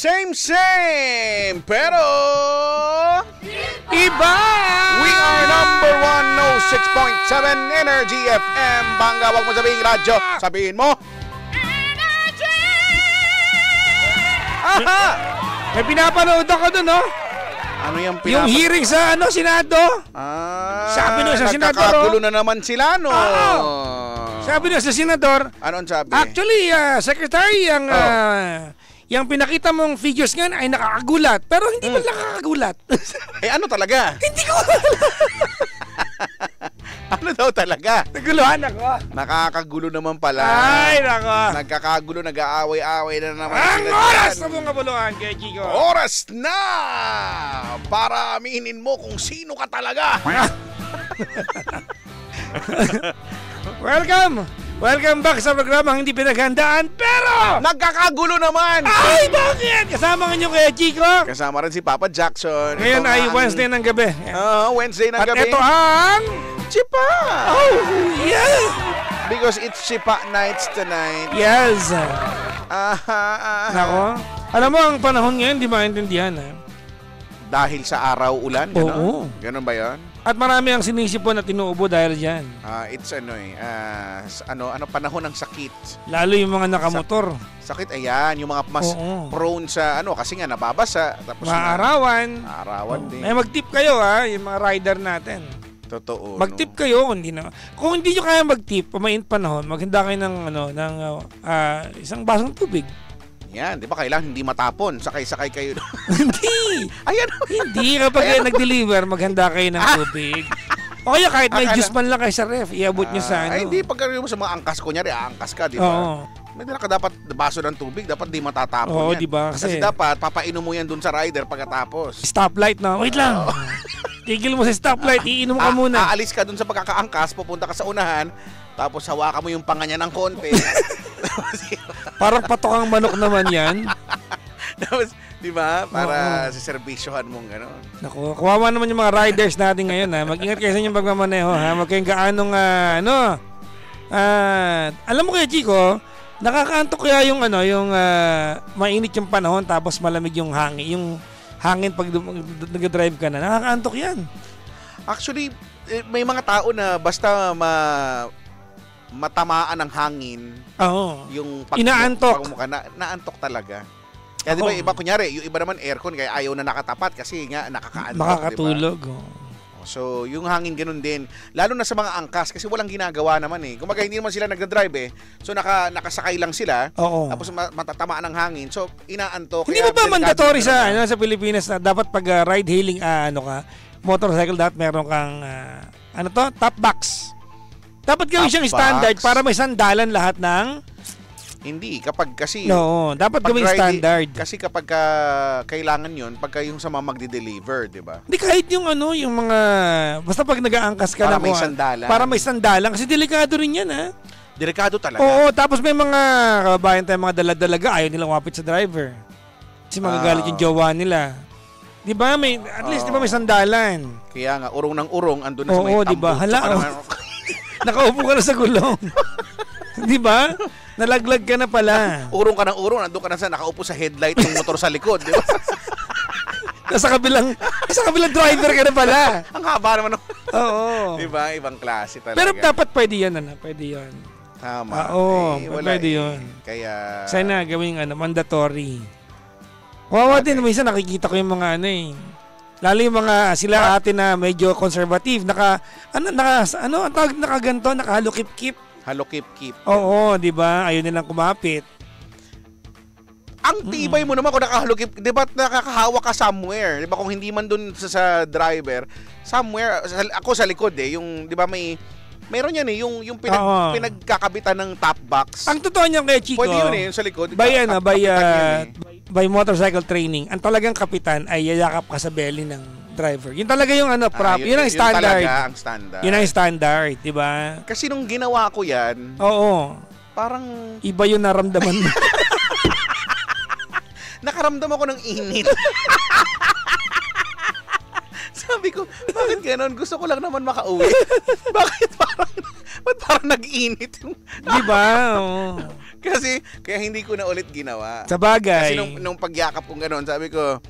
Same, pero iba! We are number 1, no 6.7 Energy FM. Bangga, wag mo sabihin radyo. Sabihin mo. Energy! Aha! May pinapanood ako dun, no? Ano yung Yung hearing sa Senado. Sabi nung sa senador, nagkakagulo na naman sila, no? Sabi nung sa senador, ano ang sabi? actually, Secretary, yung pinakita mong figures nga ay nakakagulat. Pero hindi man nakakagulat. Ano talaga? Hindi ko Ano daw talaga? naguluhan ako. Nakakagulo naman pala. Ay, nako. Nagkakagulo, nag-aaway-aaway na naman. Ang sila oras dyan. na mong kabuluhan kay Chico. Oras na para aminin mo kung sino ka talaga. Welcome back sa programa hindi pinaghandaan, pero Nagkakagulo naman. ay, bakit? Kasama nga nyo kay Chico. Kasama rin si Papa Jackson. Ngayon Ito ay nga ang- Wednesday ng gabi. Wednesday ng At gabi. ito ang Chipa. oh, yes. Because it's Chipa nights tonight. Yes. Aha. Nako. Alam mo, ang panahon ngayon, di maintindihan. Dahil sa araw, ulan. Oo. Ganon? Ganon ba yun? At marami ang sinisipon at tinuubo dahil dyan. It's panahon ng sakit. Lalo yung mga nakamotor. Sakit, ayan, yung mga mas Oo. prone sa kasi nga nababasa. Tapos Maarawan. arawan din. May mag-tip kayo yung mga rider natin. Totoo. Mag-tip kayo kung hindi nyo kaya mag-tip, pamain panahon, maghanda kayo ng isang basong tubig. Yan, di ba kailangan hindi matapon? Sakay-sakay kayo. Hindi. Ayan. Hindi. Kapag kayo nag-deliver, maghanda kayo ng tubig. O kaya kahit may juice man lang kayo sa ref, iabot nyo sa Ay, hindi. Pag mo sa mga angkas, kunyari, aangkas ka, di ba? Oo. May dala ka dapat baso ng tubig, dapat di matatapon Oo, yan. di ba? Kasi dapat, papainom mo yan dun sa rider pagkatapos. Stoplight na. Wait lang. Tigil mo sa stoplight, iinom ka muna. Aalis ka dun sa pagkakaangkas, pupunta ka sa unahan, tapos hawakan mo yung panga niya ng konti. Parang patokang manok naman yan. Tapos, di ba? Para sa servisyohan mong gano'n. Naku, kawawa naman yung mga riders natin ngayon. Mag-ingat kayo sa inyong pagmamaneho. Huwag kayong gaanong alam mo kaya, Chico, nakakaantok kaya yung mainit yung panahon tapos malamig yung hangin. Yung hangin pag nag-drive ka na. Nakakaantok yan. Actually, may mga tao na basta matamaan ng hangin, Oo. yung Inaantok. naantok talaga. Kaya di ba iba, kunyari, yung iba naman aircon kaya ayaw na nakatapat kasi nga nakakaantok. Makakatulog. Diba? So, yung hangin ganun din. Lalo na sa mga angkas kasi walang ginagawa naman eh. Kumaga hindi naman sila nagdadrive eh. So, nakasakay lang sila. Oo. Tapos matatamaan ng hangin. So, inaantok. Hindi ba mandatory sa Pilipinas na dapat pag ride hailing motorcycle dapat meron kang top box. Dapat gawin siyang standard para may sandalan lahat ng Hindi, kapag kasi dapat gawing standard. Kasi kapag kailangan 'yon, pagka yung sa mga magde-deliver, 'di ba? Hindi kahit yung yung mga basta pag nag-aangkas ka para na may sandalan. Para may sandalan kasi delikado rin 'yan Delikado talaga. Oo, tapos may mga kababayan tayong mga dala-dalaga ayaw nilang wapit sa driver. Kasi magagalit yung jowa nila. 'Di ba? At least 'di ba may sandalan. Kaya nga urong ng urong andun na sa may Oo, tambo. 'di ba? Hala. Nakaupo ka na sa gulong. 'Di ba? Nalaglag ka na pala. Urong ka ng urong, nandun ka na nakaupo sa headlight ng motor sa likod, di ba? Nasa kabilang driver ka na pala. Ang haba naman. Oo. Di ba? Ibang klase talaga. Pero dapat pwede yan, pwede yan. Tama. Oo, pwede yun. Kaya... Sana gawing mandatory. Kawawa din, minsan nakikita ko yung mga lalo yung mga sila atin na medyo conservative, nakaganto, nakahalukip-kip. Halukip-kip. Oo, di ba? Ayaw nilang kumapit. Ang tibay mo naman kung nakahalukip, di ba nakakahawa ka somewhere? Di ba kung hindi man dun sa driver, somewhere, ako sa likod yung, di ba meron yan yung pinagkakabitan ng top box. Ang totoo niyan kay Chico, pwede yun yung sa likod. By motorcycle training, ang talagang kapitan ay yayakap ka sa belly ng driver. Yun talaga yung prop. Yun ang standard. Yun talaga ang standard. Yun ang standard, di ba? Kasi nung ginawa ko yan, oo. Parang... Iba yung naramdaman mo. Nakaramdam ako ng init. Sabi ko, bakit gano'n? Gusto ko lang naman makauwi. Bakit parang nag-init yung... Di ba? Oo. kaya hindi ko na ulit ginawa. Sa bagay. Kasi nung pagyakap kong gano'n, sabi ko,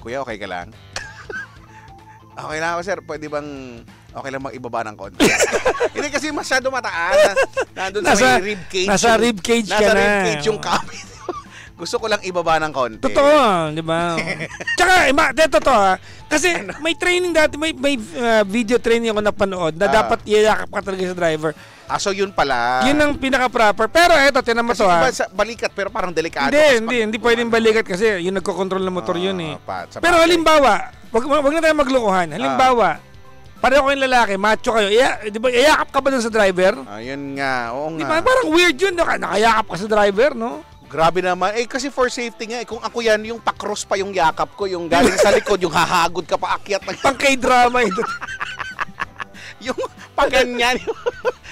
Kuya, okay ka lang? Okay lang ako, sir. Pwede bang okay lang mag-ibaba ng konti? Hindi kasi masyado mataas. Nandun sa may ribcage. Nasa ribcage ka na. Nasa ribcage yung kami. Gusto ko lang ibaba ng konti. Totoo, di ba? Tsaka, totoo kasi may training dati, may video training ako napanood na dapat iyakap ka talaga sa driver. So yun pala. Yun ang pinaka-proper. Pero eto, tinan mo to Kasi iba balikat pero parang delikado. Hindi pwedeng balikat kasi yung nagko-control ng motor yun eh. Pero halimbawa, wag na tayo maglokohan. Halimbawa, pareho kayong lalaki, macho kayo. Di ba, iyakap ka ba dun sa driver? Ayun nga, oo nga. Di ba, parang weird yun. Nakayakap ka sa driver, no? Grabe naman. Kasi for safety nga, kung ako yan, yung pa-cross pa yung yakap ko, yung galing sa likod, yung hahagod ka pa akyat. Pang K-drama ito. Yung pag-ganyan,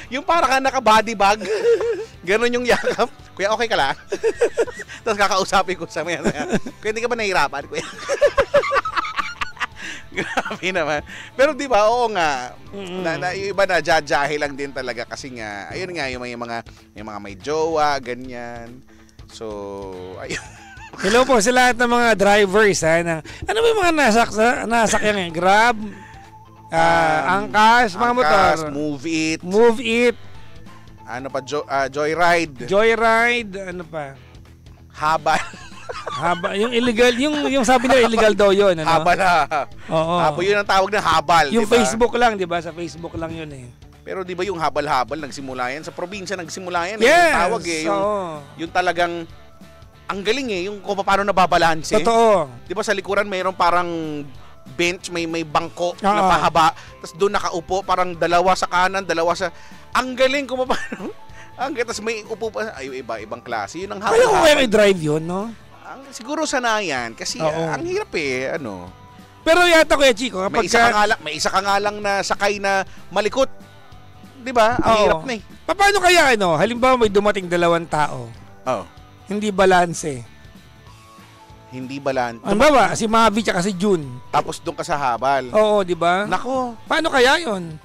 yung parang ka naka-body bag. Ganon yung yakap. Kuya, okay ka lang? Tapos kakausapin ko sa mga. Kuya, hindi ka ba nahihirapan, kuya? Grabe naman. Pero di ba, oo nga. Yung iba na jajahe lang din talaga kasi nga, ayun nga, yung mga may jowa, ganyan. So, ayun. Hello po sa lahat ng mga drivers ano ba yung mga nasakyan ngayon? Grab, Angkas, mga motor. Move It. Ano pa, Joyride. Ano pa? Habal. Yung illegal, yung sabi nila illegal daw yun. Ano? Habal Oo. Yun ang tawag ng habal. Yung diba? Facebook lang, di ba? Sa Facebook lang yun eh. Pero di ba yung habal-habal nagsimula yan? Sa probinsya nagsimula yan. Yes! Yung tawag eh. Yung talagang, ang galing eh. Yung kung paano nababalanse. Totoo. Di ba sa likuran mayroong parang bench, may bangko na pahaba. Tapos doon nakaupo, parang dalawa sa kanan, dalawa sa... Ang galing kung paano. Tapos may upo pa. Ay, ibang klase. Yun ang habal-habal. Kaya kung kaya i-drive yun, no? Siguro sanayan. Kasi ang hirap eh. Pero yata Kuya Chico, kapag may isa ka nga lang na sakay na malikot. 'Di ba? Ang hirap na eh. Paano kaya halimbawa may dumating 2 tao. Hindi balanse. Hindi balanse. Ano ba? Si Mavi at si June. Tapos doon ka sa habal. Oo, 'di ba? Nako. Paano kaya 'yon?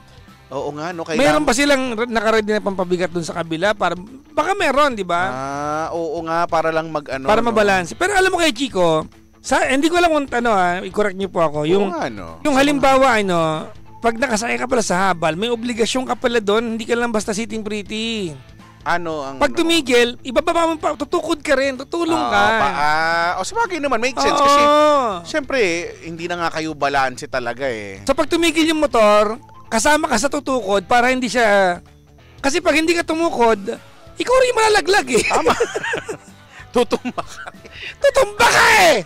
Oo nga, no, Meron ba silang nakaready na pampabigat doon sa kabila para baka meron, 'di ba? Oo nga, para lang para mabalanse. Pero alam mo kay Chico, hindi ko alam kung i-correct niyo po ako. Yung halimbawa pag nakasakay ka pala sa habal, may obligasyon ka pala doon, hindi ka lang basta sitting pretty. Pag tumigil, ibababa mo pa, tutukod ka rin, tutulong ka. Sabagay naman, make sense. Kasi, syempre, hindi na nga kayo balanse talaga eh. So, pag tumigil yung motor, kasama ka sa tutukod para hindi siya... Kasi pag hindi ka tumukod, ikaw rin malalaglag eh. Tama. Tutumba ka. Tutumba ka eh!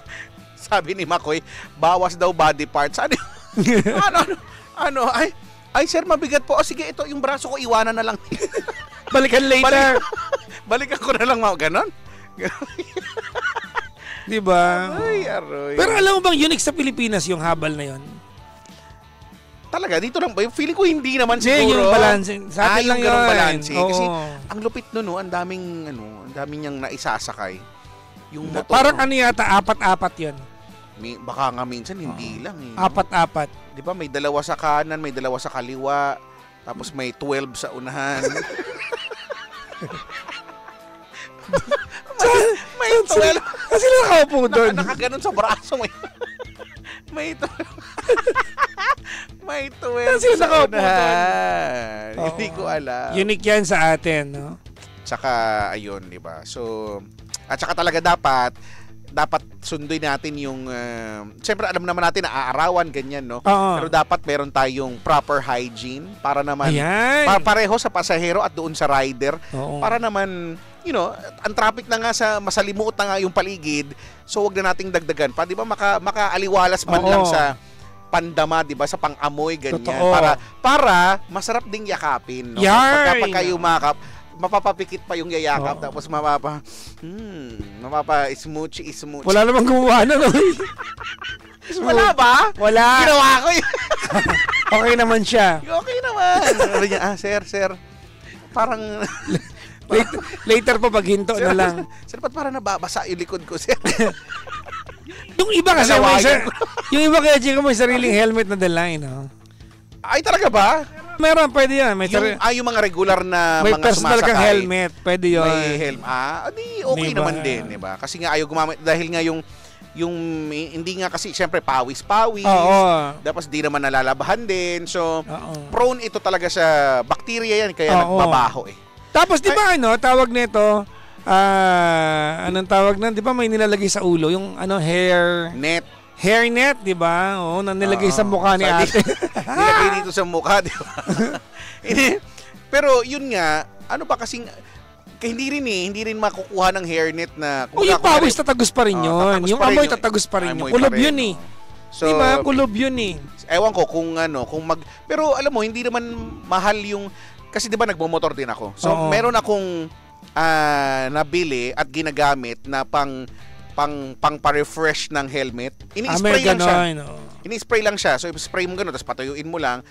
Sabi ni Makoy, bawas daw body parts. Ay sir, mabigat po. Sige, ito yung braso ko, iwanan na lang. Balikan later. Balikan ko na lang, ganon. Diba? Ay, aroy. Pero alam mo bang unique sa Pilipinas yung habal na yon? Talaga, dito lang ba? Feeling ko hindi naman siguro. Yung balance. Sa atin lang yun. Balance. Kasi ang lupit nun, ang daming niyang naisasakay. Yung motor. Parang yata, 4-4 yun. Baka nga minsan hindi lang eh. 4-4. Di ba may 2 sa kanan, may 2 sa kaliwa, tapos may 12 sa unahan. may 12. Kasi nakaupo doon. Nakaganon sa braso. May 12. May 12 kasi sa nakaupo doon. Hindi ko alam. Unique yan sa atin, no? Tsaka, ayun, di ba? So, at saka talaga dapat sunduin natin yung siyempre alam naman natin na aarawan ganyan no. Pero dapat meron tayong proper hygiene para naman pareho sa pasahero at doon sa rider. Para naman ang traffic na nga sa masalimuot na nga yung paligid. So wag na nating dagdagan pa, 'di ba? Makaaliwalas man lang sa pandama, 'di ba? Sa pang-amoy ganyan. Para masarap ding yakapin, no? Pagka kayo makap mapapapikit pa yung yayakap tapos mapapa-smooch. Wala namang gumawa na no. Wala ba? Wala. Ginawa ko yun. Okay naman siya. Okay naman. Sabi niya, sir. Parang later pa paghinto na lang. Sir, ba't parang nababasa yung likod ko, sir? Yung iba kasi yung iba kaya may sariling helmet na dala, no? Ay, talaga ba? Meron, pwede yan. May, yung mga regular na may mga personal sumasakay. kang helmet, pwede yun. May helmet. Di okay Diba? naman din, di ba? Kasi nga ayaw gumamit dahil nga yung hindi nga kasi syempre pawis-pawis. Oo. Tapos di naman nalalabahan din. So, Oo. prone ito talaga sa bacteria yan kaya Oo. nagbabaho eh. Tapos di ba tawag nito, anong tawag na, di ba may nilalagay sa ulo, yung hair net, di ba? Oo, nilagay sa mukha ni ate. Nilagay dito sa mukha, di ba? Pero yun nga, ano ba kasing hindi rin makukuha ng hairnet na yung pawis tatagos pa rin yun. Yung amoy tatagos pa rin yun. Kulob yun eh. So, diba? Kulob yun eh. Ewan ko kung pero alam mo, hindi naman mahal yung, kasi diba nagmomotor din ako. So, meron akong nabili at ginagamit na pang pa-refresh ng helmet. Ini-spray lang siya. Ini-spray lang siya. So, spray mo gano'n, tapos patuyuin mo lang.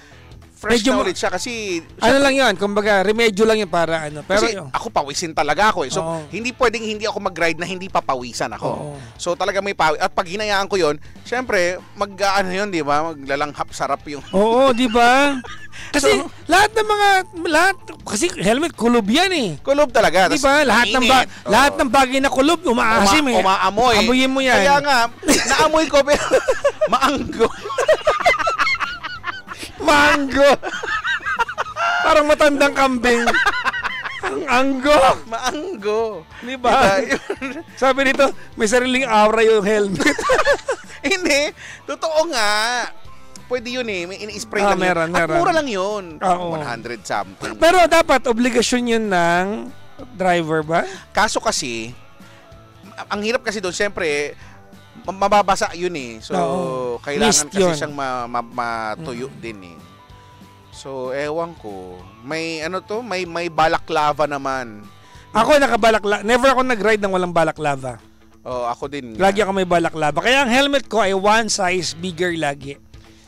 Fresh na ulit siya kasi lang yun, kumbaga remedyo lang yun para pero kasi ako pawisin talaga ako eh. So hindi pwedeng hindi ako mag-ride na hindi papawisan ako. So talaga may pawis at pag hinayaan ko yon, syempre yun, di ba? Maglalanghap sarap yung. Oo, di ba? Kasi lahat kasi helmet kulob yan eh. Kulob talaga. Di ba? Lahat ng bagay na kulob umaasim eh. Umaamoy. Amoyin mo yan. Kaya nga naamoy ko pero maanggo. Mango. Parang matandang kambing. Ang anggo. Maanggo. Di ba? Sabi nito, may sariling aura yung helmet. Hindi. Totoo nga. Pwede yun eh. May ini-spray lang meron. At mura lang yun. 100 something. Pero dapat obligasyon yun ng driver ba? Kaso kasi, ang hirap kasi doon, siyempre, mababasa yun eh. So, kailangan kasi siyang matuyo din eh. So, ewan ko. May may balaklava naman. Ako nakabalak. Never ako nag-ride ng walang balaklava. Ako din. Lagi ako may balaklava. Kaya ang helmet ko ay one size bigger lagi.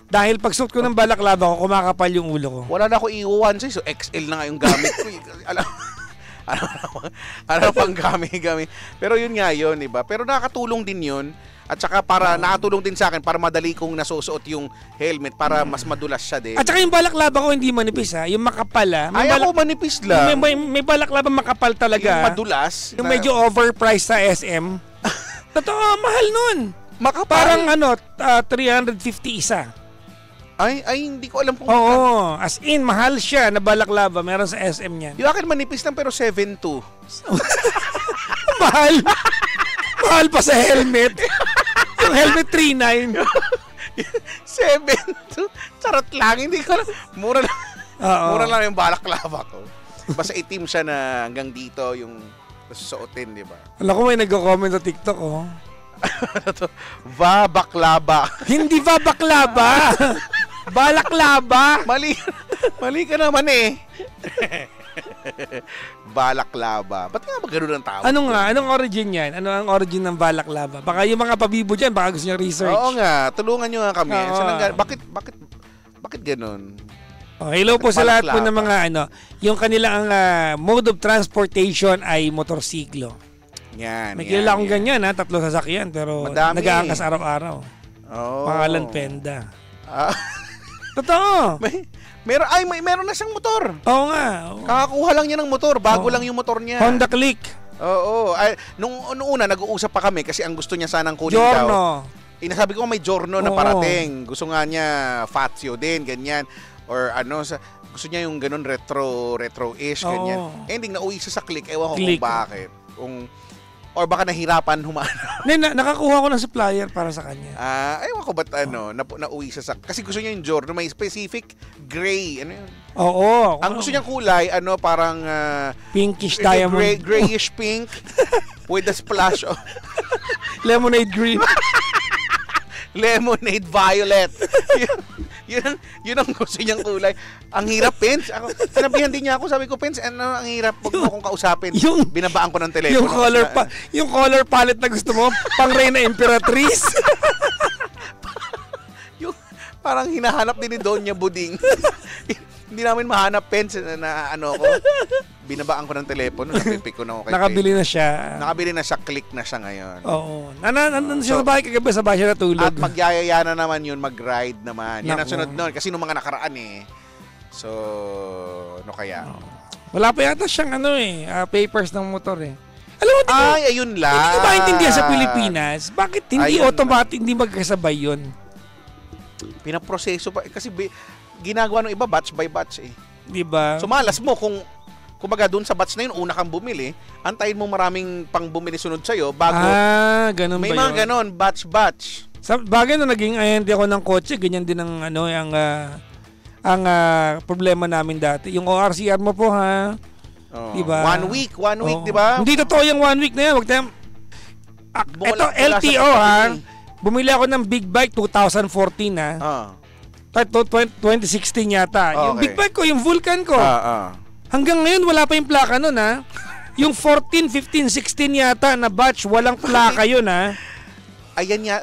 Dahil pag suot ko ng balaklava ko, kumakapal yung ulo ko. Wala na ako one size. So, XL na nga yung gamit ko. Ano pang gamit. Pero yun nga yun, diba? Pero nakakatulong din yun. At saka nakatulong din sa akin para madali kong nasusuot yung helmet para mas madulas siya din. At saka yung balaklava ko hindi manipis yung makapal ako manipis lang. May balaklava makapal talaga. Yung madulas. Yung medyo overpriced sa SM. Totoo, mahal nun. Makapal? Parang 350 isa. Ay, hindi ko alam kung as in, mahal siya na balaklava. Meron sa SM niyan. Yung akin manipis lang pero 7.2. Mahal. Mahal pa sa helmet. Yung helmet 3.9. 7.2. Charot lang. Hindi ko lang. Mura lang. Mura lang yung balaklava ko. Basta itim siya na hanggang dito yung susuotin, di ba? Alam ko may nagko-comment sa TikTok, baklava. Hindi baklava. Balaklava. Mali ka naman eh. Balaklava. Ba't nga ba ganun ang tawag? Anong origin yan? Ano ang origin ng balaklava? Baka yung mga pabibo dyan, baka gusto nyo research. Oo nga, tulungan nyo nga kami. Bakit ganun? Hello po sa lahat po ng mga yung kanilang mode of transportation ay motorsiklo. Yan. May kilala akong ganyan 3 sasakyan pero nag-aangkas araw-araw. Pangalan Penda. Totoo. Meron na siyang motor. Oo nga. Kakakuha lang niya ng motor. Bago lang yung motor niya. Honda Click. Oo. Nung una, nag-uusap pa kami kasi ang gusto niya sanang kunin Giorno. daw. Inasabi ko may Giorno na parating. Gusto nga niya Fazio din, ganyan. Or gusto niya yung ganun retro-ish, ganyan. Ending, nauwi siya sa Click. Ewan ko kung bakit. Or baka nahirapan humanap. Nakakuha ko ng supplier para sa kanya. Ewan ko ba't nauwi siya sa... Kasi gusto niya yung Giorno, may specific gray. Ano yun? Oo. Ang gusto niyang kulay, parang... pinkish diamond. Grayish pink with a splash of... Lemonade green. Lemonade violet. Yun ang gusto niyang kulay. Ang hirap, Pens. Sinabihan din niya ako. Sabi ko, Pens, ang hirap. Huwag mo akong kausapin. Binabaan ko ng telepono. Yung color palette na gusto mo, pang Reyna Imperatrice. Yung parang hinahanap din ni Doña Buding. Hindi namin mahanap, Pens, na ko. Binabaan ko ng telepono, napipik ko na ako kay Nakabili na siya. Nakabili na siya, click na siya ngayon. Oo. Nandun siya sa bahay, kagabi sa bahay siya natulog. At magyayaya na naman yun, mag-ride naman. Yan ang sunod nun, kasi nung mga nakaraan eh. So, ano kaya? Wala pa yata siyang papers ng motor eh. Alam mo, ayun lang. Hindi ko maintindihan sa Pilipinas. Bakit hindi Ayun automatic, hindi magkasabay yun? Pinaproseso pa. Kasi ginagawa ng iba batch by batch eh. Di ba? So malas mo kung kumbaga doon sa batch na yun, una kang bumili, antayin mo maraming pang bumili sunod sa'yo bago. Ganun may ba yun? mga ganon, batch. Sa bagay na naging ahente ako ng kotse, ganyan din ang problema namin dati. Yung ORCR mo po ha. Diba? 1 week, di ba? Hindi totoo yung 1 week na yan. Wag tayong... Ito, LTO ha. Bumili ako ng big bike 2014 ha. 2016 yata. Okay. Yung big bike ko, yung Vulcan ko. Hanggang ngayon, wala pa yung plaka nun ha. Yung 14, 15, 16 yata na batch, walang plaka yun ha.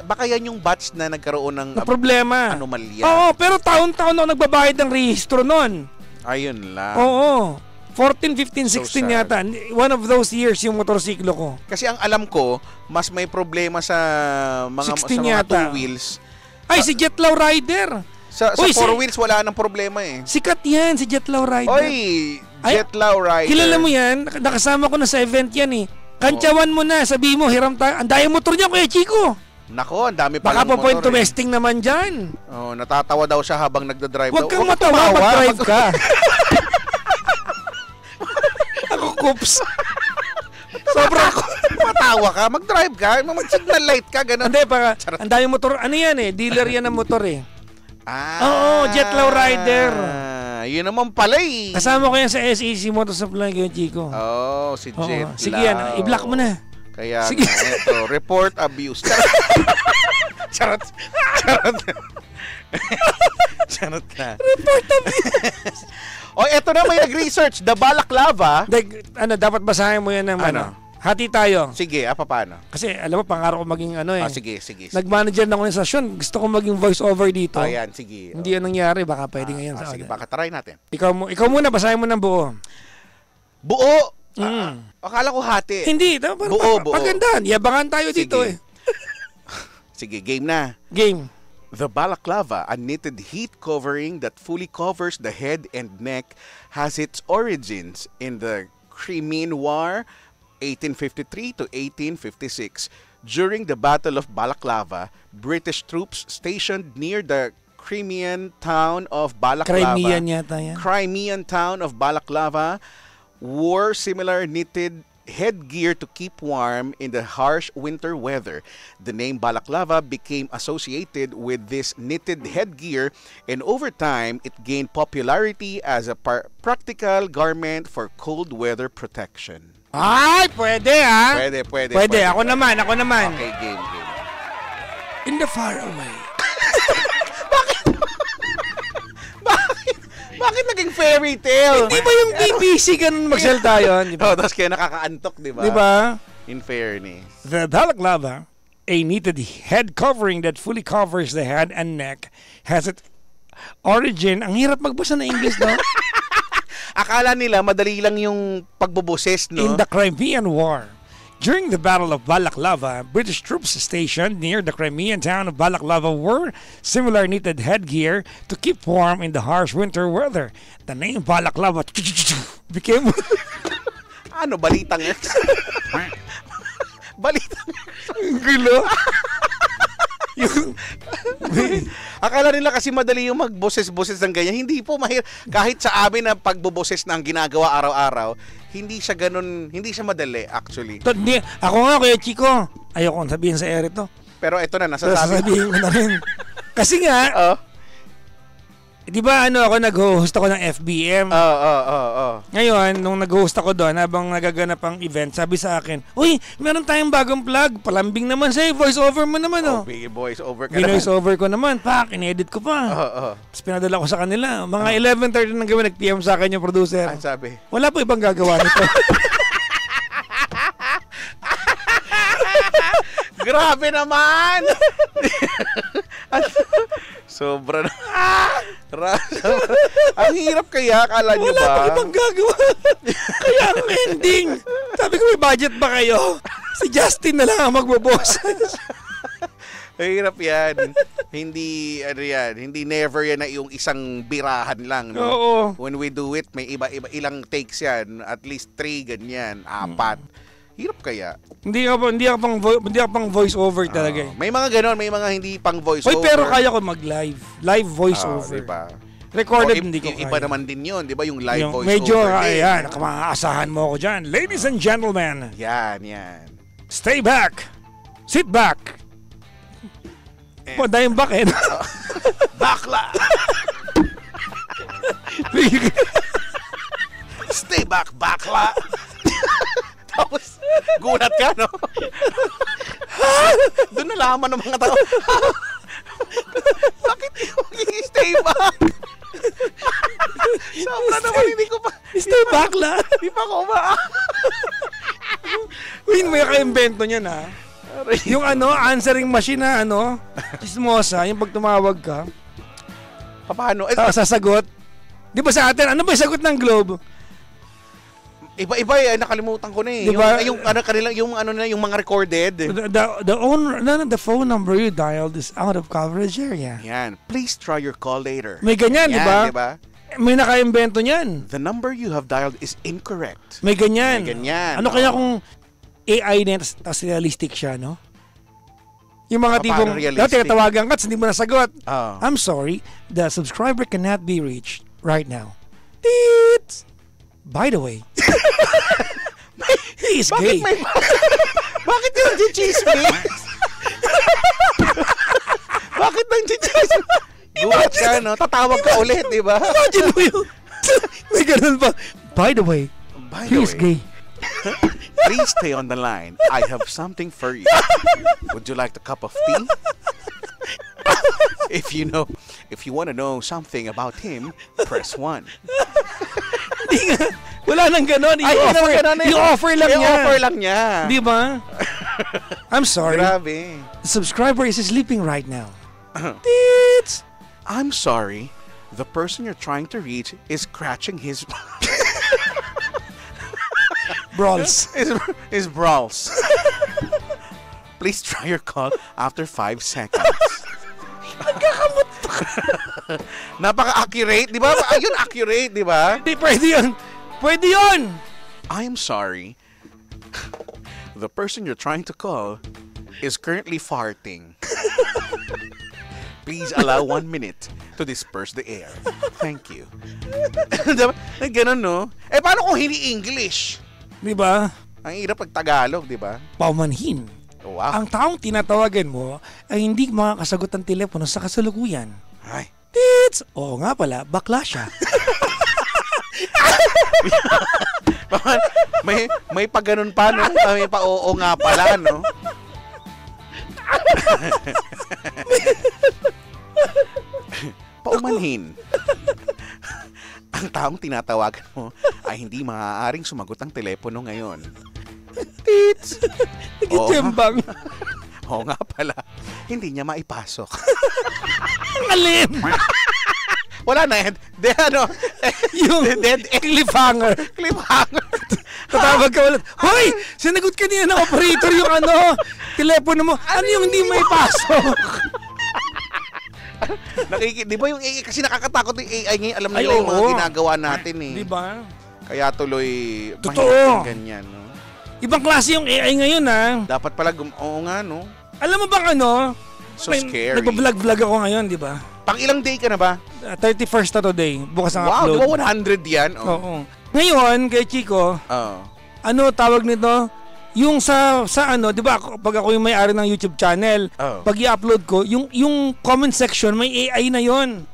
Baka yan yung batch na nagkaroon ng problema. Anomalya. Oo, pero taon-taon ako nagbabayad ng rehistro nun. Ayun lang. Oo. 14, 15, 16 yata. One of those years yung motorsiklo ko. Kasi ang alam ko, mas may problema sa mga 2 wheels. Ay, si Jetlaw Rider. Sa 4 wheels, wala nang problema eh. Sikat yan, si Jetlaw Rider. Jetlaw Rider. Kilala mo yan? Nakasama ko na sa event yan eh. Kantsawan mo na, sabi mo, hiram tayo. Ang daya motor niya, Kuya Chico. Nako, ang dami pa baka po point tumesting naman dyan. Natatawa daw siya habang nagdadrive. Huwag kang matawa, mag-drive ka. Ako, Coops. Sobrang matawa ka, mag-drive ka, mag-signal light ka, gano'n. Hindi, ang dami motor. Ano yan eh? Dealer yan ng motor eh. Oo, Jetlaw Rider. Yun naman pala eh. Kasama ko yan sa SEC Motorsupply, Kuya Chico. Si Jetlaw. Sige yan, i-block mo na. Kaya ito, report abuse. Charot. Charot ka. Report abuse. Eto na, may nag-research. The Balaclava. Dapat basahin mo yan ng Hati tayo. Sige, paano? Kasi alam mo, pangarap ko maging sige. Nag-manager na ako ng stasyon. Gusto ko maging voice over dito. Ayan, sige. Hindi yan nangyari. Baka pwede ngayon sa sige, baka try natin. Ikaw muna, basahin mo ng buo. Buo? Akala ko hati. Hindi. Buo. Pagandahan. Yabangan tayo dito eh. Sige, game na. Game. The balaclava, a knitted heat covering that fully covers the head and neck, has its origins in the Crimean War, 1853 to 1856. During the Battle of Balaclava, British troops stationed near the Crimean town of Balaclava, Crimean town of Balaclava, wore similar knitted headgear to keep warm in the harsh winter weather. The name balaclava became associated with this knitted headgear, and over time, it gained popularity as a practical garment for cold weather protection. Ay, pwede ha? Pwede. Ako naman. Okay, game. In the far away. Bakit naging fairy tale? Hindi ba yung BBC ganun magsalita yun? Diba? Tapos kaya nakakaantok, di ba? Diba? In fairness. The balaclava, a knitted head covering that fully covers the head and neck, has its origin. Ang hirap magbasa ng English, no? Akala nila madali lang yung pagbuboses, no? In the Crimean War. During the Battle of Balaclava, British troops stationed near the Crimean town of Balaclava wore similar knitted headgear to keep warm in the harsh winter weather. The name Balaclava became... Ano, balitang yan? Balitang Gulo. Akala nila kasi madali yung magboses-boses ng ganyan. Hindi po mahirap. Kahit sa amin na pagboboses na ang ginagawa araw-araw, hindi siya ganun, hindi siya madali actually. Ako nga, Kuya Chico, ayoko sabihin sa ere to. Pero ito na, nasasabi ko na rin. Kasi nga, di ba ako nag-host ako ng FBM? Ngayon, nung nag-host ako doon, habang nagaganap ang event, sabi sa akin, uy, meron tayong bagong plug, palambing naman sa'yo, voice over mo naman, voice over ka Voice over ko naman, in-edit ko pa. Tapos pinadala ko sa kanila. Mga 11:30 ng gabi, nag-PM sa akin yung producer. Ang sabi? Wala po ibang gagawa nito. Grabe naman! Sobra na. Ang hirap kaya, akala nyo ba? Wala pa ibang gagawa. Kaya ang ending. Sabi ko, may budget ba kayo? Si Justin na lang ang magboboses. Hirap yan. Hindi, ano yan, hindi never yan na yung isang birahan lang. No? Oo. When we do it, may ilang takes yan. At least 3, ganyan, 4. Hirap kaya. Hindi ka pang voice over talaga. May mga ganon, may mga hindi pang voice over. Pero kaya ko mag-live. Live voice over. Diba? Recorded hindi ko kaya. Iba naman din yun, di ba? Yung live voice medyo, over. ayan, makaasahan mo ako dyan. Ladies and gentlemen. Yan. Stay back. Sit back. Dahil back eh. Bakla! Stay back, bakla! Tapos, gulat ka, no? Doon nalaman ng mga tao. Bakit yung stay back? Sobra naman, hindi ko pa... Stay back la. Hindi pa ako Wait, may ka-invento niyan ha. Yung answering machine na chismosa, yung pag tumawag ka. Paano? Sasagot. Di ba sa atin, ano ba yung sagot ng Globe? Iba nakalimutan ko na eh. Diba? Yung mga recorded. The phone number you dialed is out of coverage area. Yan. Please try your call later. May ganyan, di ba? May naka-invento niyan. The number you have dialed is incorrect. May ganyan. Ano kaya kung AI na tapos realistic siya, no? Yung mga tipong, tinatawagan ka, hindi mo nasagot. I'm sorry, the subscriber cannot be reached right now. Teets! By the way, he is gay. Bakit yung chichismis? Bakit nang chichismis? Gulat ka, no? Tatawag ka ulit, di ba? Imagine mo yun. May ganun pa. By the way, he is gay. Please stay on the line. I have something for you. Would you like a cup of tea? If you want to know something about him, press 1. Wala nang ganon. I-offer lang niya. Di ba? I'm sorry. Grabe. The subscriber is sleeping right now. Tits! I'm sorry. The person you're trying to reach is scratching his... Brawls. Is brawls. Please try your call after 5 seconds. Nagkakamot. Napaka-accurate, di ba? Ayun, accurate, di ba? Hindi, pwede yun. I am sorry. The person you're trying to call is currently farting. Please allow 1 minute to disperse the air. Thank you. Ganun, no? Paano kung hindi English? Di ba? Ang hirap pag Tagalog, di ba? Paumanhin. Wow. Ang taong tinatawagan mo ay hindi makakasagot ng telepono sa kasalukuyan. Ay. Tits! Oo nga pala, bakla siya. may pa ganun pa, no? May pa oo nga pala, no? Paumanhin. Ang taong tinatawagan mo ay hindi maaaring sumagot ang telepono ngayon. Tits! Nagitembang. Oo nga pala. Hindi niya maipasok. Ang alim! Wala na yan. Yung cliffhanger. Tatawag ka ulit. Hoy! Sinagot ka niya ng operator yung telepono mo. Ano yung hindi maipasok? Di ba yung AI, kasi nakakatakot yung AI ngayon, alam nila yung mga ginagawa natin eh. Di ba? Kaya tuloy totoo. Ganyan, no? Ibang klase yung AI ngayon ha. Dapat pala, oo nga, no? Alam mo bang so scary. Nagbablog ako ngayon, di ba? Pang ilang day ka na ba? 31st na today. Bukas ang upload. Wow, di ba 100 yan? Oo. Ngayon, kay Chico, tawag nito? Yung sa di ba, pag ako yung may-ari ng YouTube channel, pag i-upload ko, yung comment section, may AI na yon.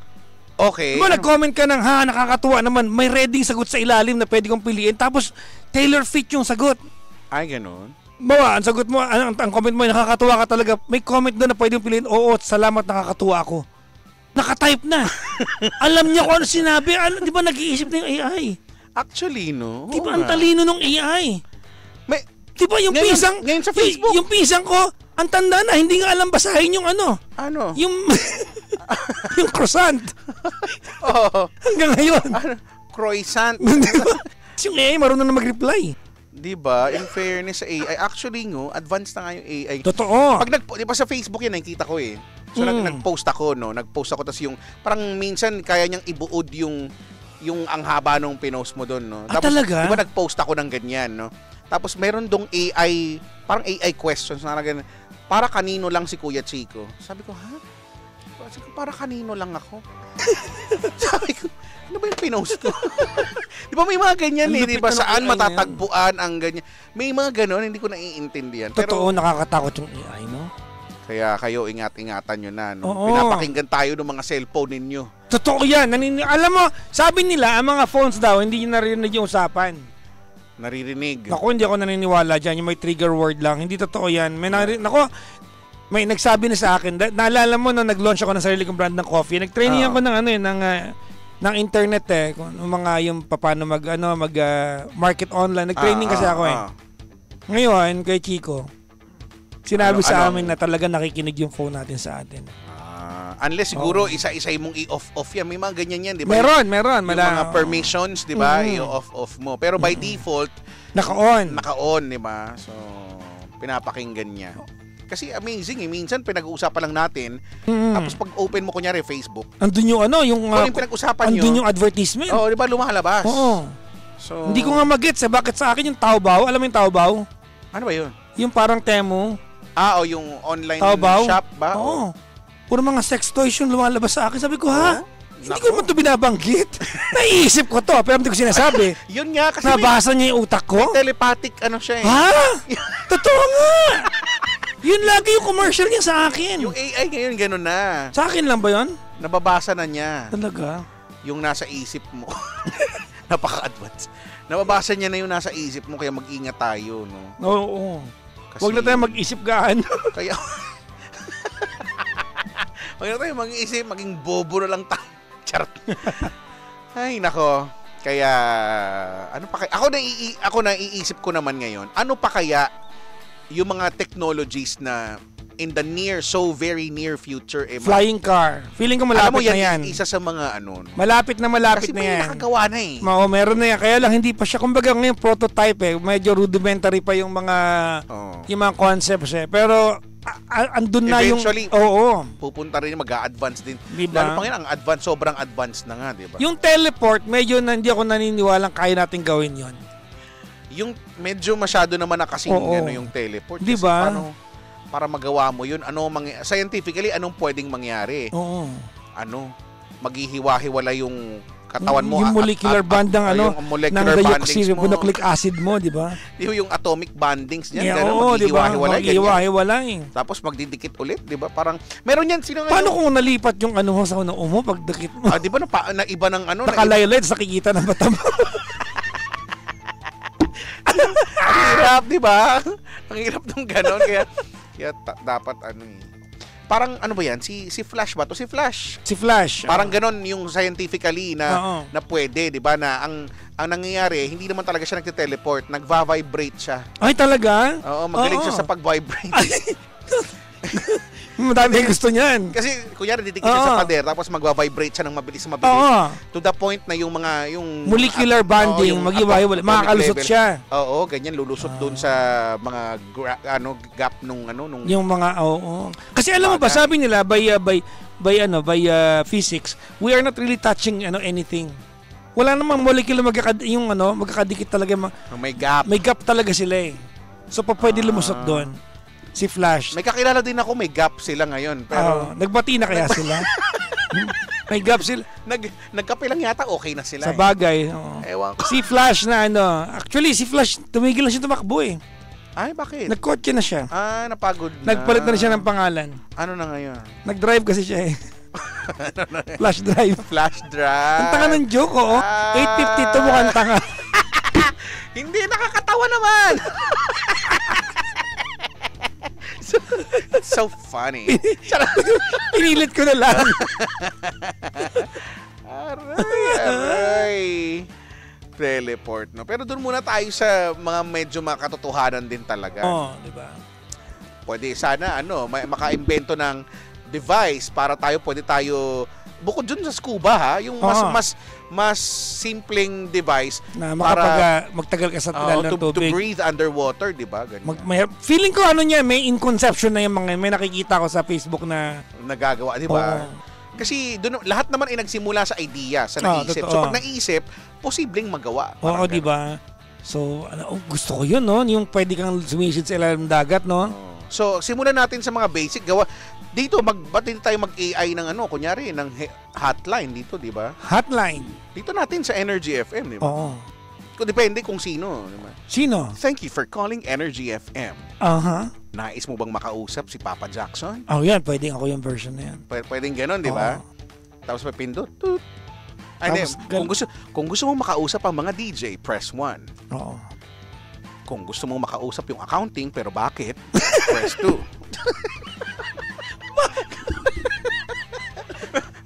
Okay. Diba, nag-comment ka ng, nakakatuwa naman, may reading sagot sa ilalim na pwede kong piliin, tapos tailor fit yung sagot. Ay, ganun. Bawa, ang sagot mo, ang comment mo, nakakatuwa ka talaga. May comment doon na pwede kong piliin, oo, salamat, nakakatuwa ako. Nakatype na. Alam niya kung ano sinabi. Di ba nag-iisip na yung AI? Actually, no. Di ba ang talino ng AI? Di ba yung ngayon, ngayon sa Facebook? Yung pisang ko, ang tanda na, hindi nga alam basahin yung Ano? Yung croissant. Oo. Hanggang ngayon. Croissant. Yung AI, marunong na mag-reply. Di ba? In fairness sa AI, actually, advanced na nga yung AI. Totoo. Di ba sa Facebook yan, nakikita ko eh. So nag-post ako, no? Nag-post ako tas yung parang minsan kaya niyang ibuod yung ang haba nung pinost mo doon, no? Tapos, talaga? di ba nag-post ako ng ganyan, no? Tapos meron dong AI, parang AI questions na ganyan. Para kanino lang si Kuya Chico? Sabi ko, ha? Sabi ko, para kanino lang ako? Sabi ko, ano ba yung pinost ko? Di ba may mga ganyan eh, di ba? Saan matatagpuan ang ganyan? May mga ganon, hindi ko naiintindihan. Totoo, nakakatakot yung AI, no? Kaya kayo, ingat-ingatan nyo na. No? Oo. Pinapakinggan tayo ng mga cellphone ninyo. Totoo yan. Alam mo, sabi nila, ang mga phones daw, hindi nyo narinig yung usapan. Naririnig. Naku, hindi ako naniniwala dyan. Yung may trigger word lang. Hindi totoo yan. May nagsabi na sa akin. Naalala mo, nung nag-launch ako ng sarili kong brand ng coffee, nag-training ako ng internet kung yung paano mag market online. Nag-training kasi ako Ngayon, kay Chico, sinabi sa amin na talaga nakikinig yung phone natin sa atin. Unless siguro isa-isa mong i-off yan. May mga ganyan yan, di ba? Meron. Yung mga permissions, di ba? I-off mo. Pero by default, naka-on, di ba? So, pinapakinggan niya. Kasi amazing eh. Minsan, pinag-uusapan lang natin. Tapos pag open mo, kunyari, Facebook. Andun yung yung pinag-usapan nyo. Andun yung advertisement. Oo, di ba? Lumalabas. Oo. So, hindi ko nga mag-gets bakit sa akin yung Taobao. Alam mo yung Taobao? Ano ba yun? Yung parang Temu. Yung online Taobao? shop ba? Oo. Puro mga sex toys yung lumalabas sa akin. Sabi ko, ha? Hindi ko naman ito binabanggit. Naiisip ko to, pero hindi ko sinasabi. Yun nga, kasi nabasa niya yung utak ko. May telepathic siya eh. Ha? Totoo nga. Yun lagi yung commercial niya sa akin. Yung AI ngayon, gano'n na. Sa akin lang ba yun? Nababasa na niya. Talaga? Yung nasa isip mo. Napaka-advance. Nababasa niya na yung nasa isip mo, kaya mag-ingat tayo, no? Oo. Huwag na tayo mag-isip gaano. Kaya... Huwag na tayo mag-isip, maging bobo na lang tayo. Charot. Ay, nako. Kaya, ano pa kaya? Ako naiisip ko naman ngayon, ano pa kaya yung mga technologies na in the very near future. Flying car. Feeling ko malapit na yan. Isa sa mga Malapit na yan. Kasi may nakagawa na eh. Meron na yan. Kaya lang hindi pa siya. Kumbaga ngayon prototype Medyo rudimentary pa yung mga yung mga concepts Pero andun na yung... Eventually, pupunta rin mag-a-advance din. Diba? Lalo pa ngayon, sobrang advanced na nga, diba? Yung teleport, medyo hindi ako naniniwalang kaya natin gawin yon. Yung medyo masyado naman nakasing yung teleport. Diba? Para magawa mo yun, scientifically, anong pwedeng mangyari? Oo. Maghihiwa-hiwala yung katawan mo. Yung molecular bond ng deoxyribonucleic acid mo, di ba? Yung atomic bondings niyan, maghihiwa-hiwalay. Tapos magdidikit ulit, di ba? Parang, meron yan, paano kung nalipat yung sa unang mo, pagdikit mo? Di ba na iba ng nakalight, nakikita ng mata mo. Ang hirap, di ba? Ang hirap nung ganon, kaya dapat parang ba yan? Si Flash ba to? Si Flash. Parang ganon yung scientifically na pwede, 'di ba? Na ang nangyayari, hindi naman talaga siya nagte-teleport, nagva-vibrate siya. Ay, talaga? Oo, magaling siya sa pag-vibrate. Madami gusto niyan. Kasi kunyari didikit siya sa pader tapos magva-vibrate siya ng mabilis. To the point na yung molecular bonding, maghiwa-hiwalay, makakalusot siya. Oo, ganyan lulusot doon sa mga gap nung yung mga Kasi alam mo ba, sabi nila by physics, we are not really touching anything. Wala namang molecule magkakadikit talaga. May gap. May gap talaga sila So pwede lumusot doon. Si Flash. May kakilala din ako, may gap sila ngayon. Pero nagbati na kaya sila? May gap sila. Nagkape lang yata, okay na sila. Sa bagay. Ewan ko. Si Flash na actually si Flash, tumigil na siya tumakbo Ay, bakit? Nagkotse na siya. Napagod na. Nagpalit na siya ng pangalan. Ano na ngayon? Nag-drive kasi siya Flash drive. Flash drive. Ang tanga ng joke, 852 mukhang tanga. Hindi, nakakatawa naman. So funny. Pinilit ko na lang. Aray. Teleport, Pero doon muna tayo sa mga medyo makatotohanan din talaga. Di ba? Pwede sana, makaimbento ng device para pwede tayo bukod dun sa scuba ha, yung mas simpleng device na para magtagal ka sa ilalim ng to tubig. breathe underwater, di ba? Feeling ko may in conception na yung mga, may nakikita ko sa Facebook na nagagawa, di ba? Kasi doon lahat naman ay nagsimula sa idea, sa naisip. So pag naisip, posibleng magawa. Oo, di ba? So, gusto ko yun, no? Yung pwede kang sumisid sa ilalim ng dagat, no? So, simulan natin sa mga basic gawa. Dito, ba't tayo mag-AI ng kunyari, ng hotline dito, di ba? Hotline? Dito natin sa Energy FM, di ba? Oo. Depende kung sino. Diba? Sino? Thank you for calling Energy FM. Nais mo bang makausap si Papa Jackson? Yan. Pwedeng ako yung version na yan. Pwedeng ganon, di ba? Tapos may pindot. Toot. Kung gusto mong makausap ang mga DJ, press 1. Oo. Kung gusto mong makausap yung accounting, pero bakit? Press 2.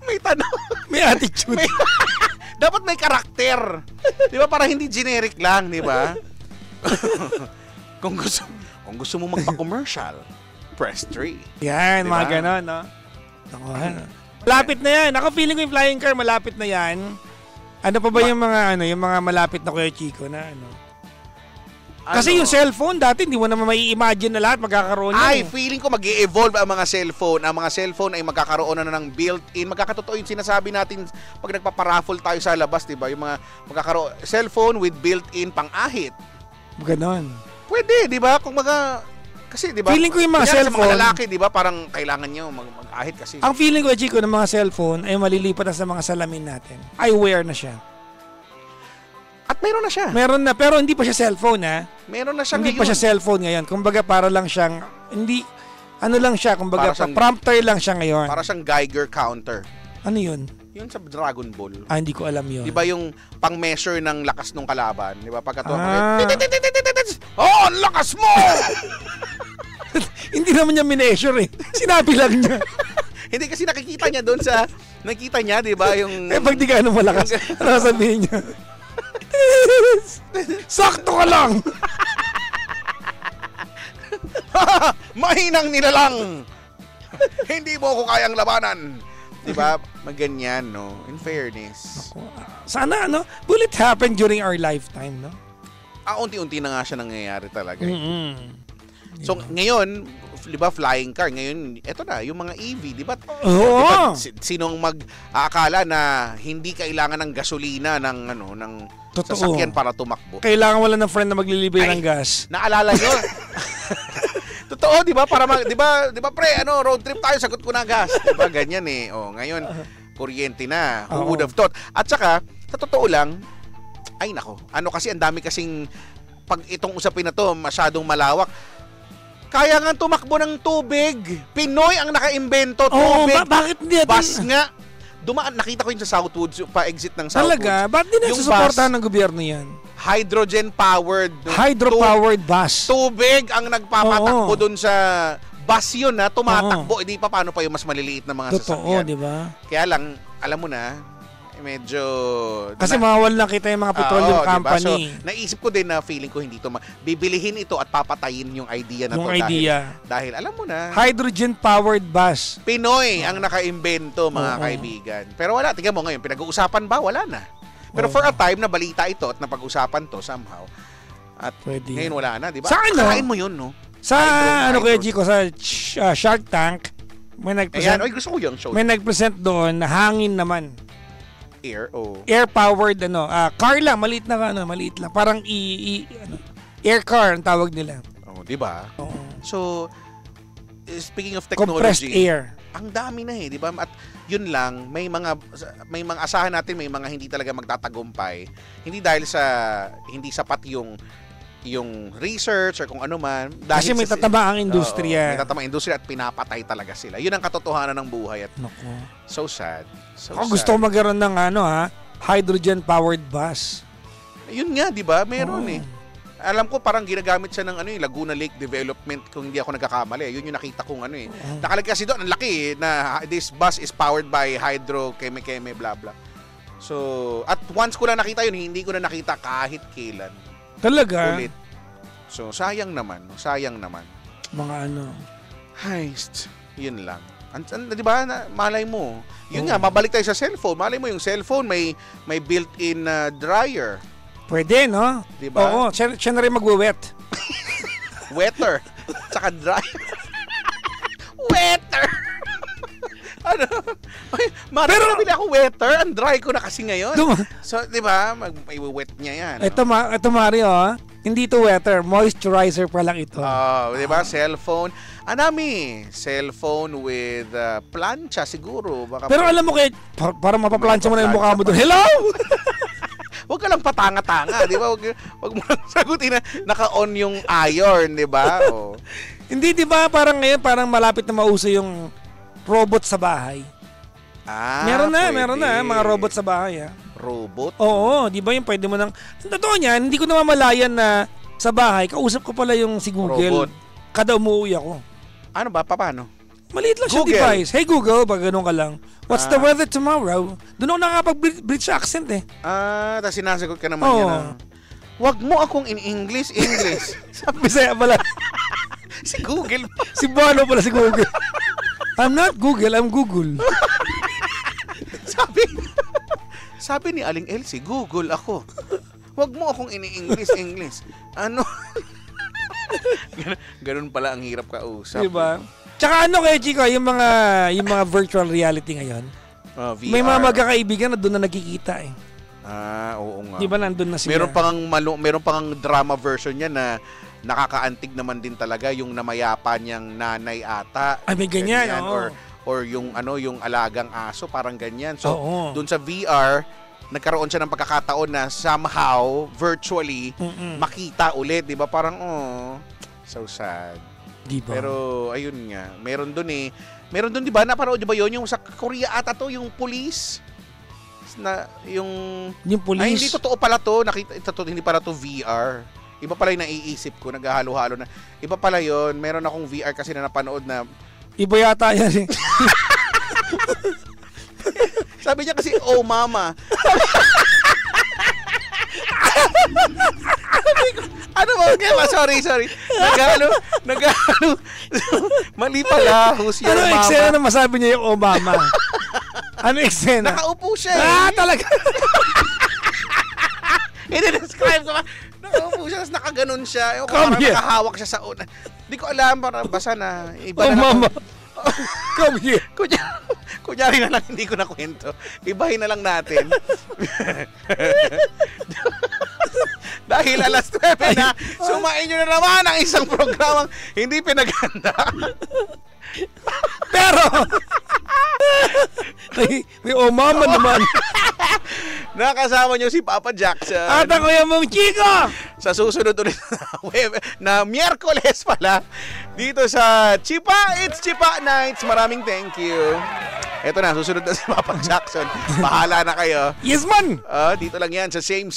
May tanong. May attitude. Dapat may karakter. Di ba? Para hindi generic lang, di ba? kung gusto mo magpa-commercial, press 3. Yan, diba? Mga ganon, no? Malapit na yan. Ako feeling ko yung flying car, malapit na yan. Ano pa ba yung mga malapit na Kuya Chico na Kasi yung cellphone dati, hindi mo naman mai-imagine na lahat magkakaroon yan. Feeling ko mag-i-evolve ang mga cellphone. Ang mga cellphone ay magkakaroon na ng built-in. Magkakatotoo yung sinasabi natin pag nagpaparaffle tayo sa labas, di ba? Yung mga magkakaroon, cellphone with built-in pang-ahit. Ganon. Pwede, di ba? Kasi, di ba? Feeling ko yung mga cellphone. Sa mga lalaki, di ba? Parang kailangan nyo mag-ahit kasi. Ang feeling ko, Chico, ng mga cellphone ay malilipat na sa mga salamin natin. Ay, aware na siya. At meron na siya. Meron na, pero hindi pa siya cellphone, ha? Meron na siya hindi pa siya cellphone ngayon. Kumbaga, para lang siyang, kumbaga, prompter lang siya ngayon. Para siyang Geiger counter. Ano yun? Yun sa Dragon Ball. Hindi ko alam yun. Di ba yung pang-measure ng lakas ng kalaban? Di ba? ang lakas mo! Hindi naman niya mineasure eh. Sinabi lang niya. Hindi kasi nakikita niya doon sa, nakita niya, di ba? Yung... pag di ka malakas, ano sabihin niya? Sakto ka lang! Mahinang nilalang! Hindi mo ako kayang labanan! Diba? Maganyan, no? In fairness. Sana, will it happen during our lifetime, no? Unti-unti na nga siya nangyayari talaga. So, ngayon, di ba, flying car, ngayon, eto na, yung mga EV, di ba? Oo. Sinong mag-aakala na hindi kailangan ng gasolina ng sasakyan para tumakbo? Kailangan wala ng friend na maglilibay ng gas. Naalala nyo? Totoo, di ba? Para di ba pre, road trip tayo, sagot ko na gas. Di ba? Ganyan eh. Ngayon, kuryente na. Who would have thought? At saka, sa totoo lang, ay nako, kasi ang dami kasing, pag itong usapin na to, masyadong malawak. Kaya nga tumakbo ng tubig. Pinoy ang nakaimbento, tubig. Bakit hindi natin? Bus nga. Nakita ko yun sa Southwoods, pa-exit ng Southwoods. Talaga? Ba't di na susuportahan ng gobyerno yan? Hydrogen-powered bus. Tubig ang nagpapatakbo dun sa bus yun na tumatakbo. Hindi pa paano pa yung mas maliliit na mga sasakyan. Totoo, di ba? Kaya lang, alam mo na, medyo... Kasi mawawal lang kita yung mga petroleum company. Diba? So, naisip ko din na feeling ko hindi to bibilihin ito at papatayin yung idea na yung to. Idea. Dahil alam mo na. Hydrogen-powered bus. Pinoy ang nakaimbento, mga kaibigan. Pero wala, tingnan mo ngayon, pinag-uusapan ba? Wala na. Pero for a time, na balita ito at napag-usapan to somehow. At ngayon wala na, di ba? Sa Kain mo yun, no? Sa Kuya Chico, sa Shark Tank, may nag-present. Ayan, gusto ko yung show. May nag-present doon na hangin naman. Air-powered, car lang, maliit lang. Parang air car ang tawag nila. Di ba? So, speaking of compressed technology, air. Ang dami na di ba? At yun lang, may mga asahan natin, may mga hindi talaga magtatagumpay. Hindi dahil sa hindi sapat yung research or kung ano man. Kasi may tatama ang industriya. May tatama ang industriya at pinapatay talaga sila. Yun ang katotohanan ng buhay at so sad. Gusto ko magkaroon ng hydrogen-powered bus. Yun nga, di ba? Meron Alam ko parang ginagamit siya ng Laguna Lake Development kung hindi ako nagkakamali. Yun yung nakita kong Nakalagay kasi doon, ang laki na this bus is powered by hydro, keme, blah blah. So, at once ko na nakita yun, hindi ko na nakita kahit kailan. Talaga? Ulit. So, sayang naman. Mga Heist. Yun lang. Di ba? Malay mo. Yun nga, mabalik tayo sa cellphone. Malay mo yung cellphone may built-in dryer. Pwede, no? Di ba? Oo, siya na rin magwe-wet. Wetter. Tsaka dryer. Wetter! Ano? Pero nabili ako wetter, ang dry ko na kasi ngayon. So, di ba, may wet niya yan. Ito Mario, hindi to wetter, moisturizer pa lang ito. Di ba, cellphone. Anami, cellphone with plancha siguro. Baka pero alam mo, para mapaplansya mo na yung mukha mo doon. Hello! Huwag ka lang patanga-tanga, di ba? Huwag mo lang sagutin na naka-on yung iron, di ba? Hindi, di ba, parang ngayon, parang malapit na mauso yung robot sa bahay. Meron na mga robot sa bahay. Robot? Oo, di ba yung pwede mo nang... Totoo niyan, hindi ko namamalayan na sa bahay, kausap ko pala yung si Google. Robot. Kada umuwi ako. Ano ba? Paano? Maliit lang siya device. Hey Google, pag ganun ka lang. What's the weather tomorrow? Doon ako nakakapag-British accent tapos sinasagot ka naman yan. Wag mo akong in English. Sabi sa'yo pala. Si Google. Si Bono pala si Google. I'm not Google, I'm Google. Sabi ni Aling Elsie, Google ako. Wag mo akong ini-English. Ano? Ganun pala ang hirap kausap. Diba? Tsaka ano kaya, Chico, yung mga virtual reality ngayon, VR. May mga magkakaibigan na doon na nagkikita Oo nga. Di ba nandun na sila? Meron pang drama version niya na nakakaantig naman din talaga yung namayapa niyang nanay ata. Ay, may ganyan. Or yung yung alagang aso, parang ganyan. So, doon sa VR, nagkaroon siya ng pagkakataon na somehow, virtually, makita ulit. Di ba? Parang, so sad. Diba? Pero, ayun nga. Meron doon Meron doon, di ba? Napanood di ba yun? Yung sa Korea ata to, yung police. Yung police. Ay, hindi totoo pala to. Hindi pala to VR. Iba pala yung naiisip ko. Naghahalo-halo na. Iba pala yun. Meron akong VR kasi na napanood na. Iba yata yan Sabi niya kasi, oh mama. Ano ba? Sorry. Naghalo. Mali pala. Who's your mama? Ano eksena na masabi niya yung oh mama? Ano eksena? Nakaupo siya talaga. I-describe ko. Nakaupo siya, tapos nakaganon siya. Parang nakahawak siya sa una. Hindi ko alam, parang basa na. Iba na mama. Come here. Kunyari na lang, hindi ko na kwento. Ibahin na lang natin. Dahil alas 9 na, sumain nyo na naman ang isang programang hindi pinaganda. Pero, may mama naman. Nakasama nyo si Papa Jackson. At ako yung mong Chico. Sa susunod ulit na Miyerkules pala, dito sa It's Chipa Nights. Maraming thank you. Eto na, susunod na si Papa Jackson. Bahala na kayo. Yes, man! Dito lang yan sa same,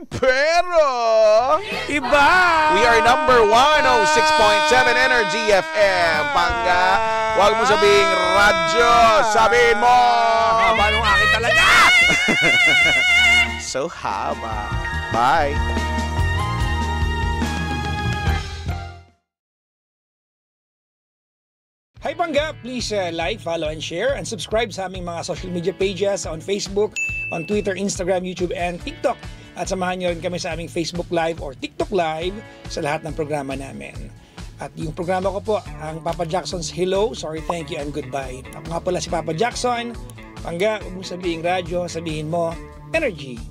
pero iba! We are number 106.7 Energy FM. Pangga, huwag mo sabing radyo. Sabihin mo! Haba nung akin talaga! So haba. Bye! Hi Pangga! Please like, follow, and share, and subscribe sa aming mga social media pages on Facebook, on Twitter, Instagram, YouTube, and TikTok. At samahan nyo rin kami sa aming Facebook Live or TikTok Live sa lahat ng programa namin. At yung programa ko po, ang Papa Jackson's Hello, Sorry, Thank You, and Goodbye. Ako nga pala si Papa Jackson. Pangga, huwag mo sabihin radyo, sabihin mo, energy.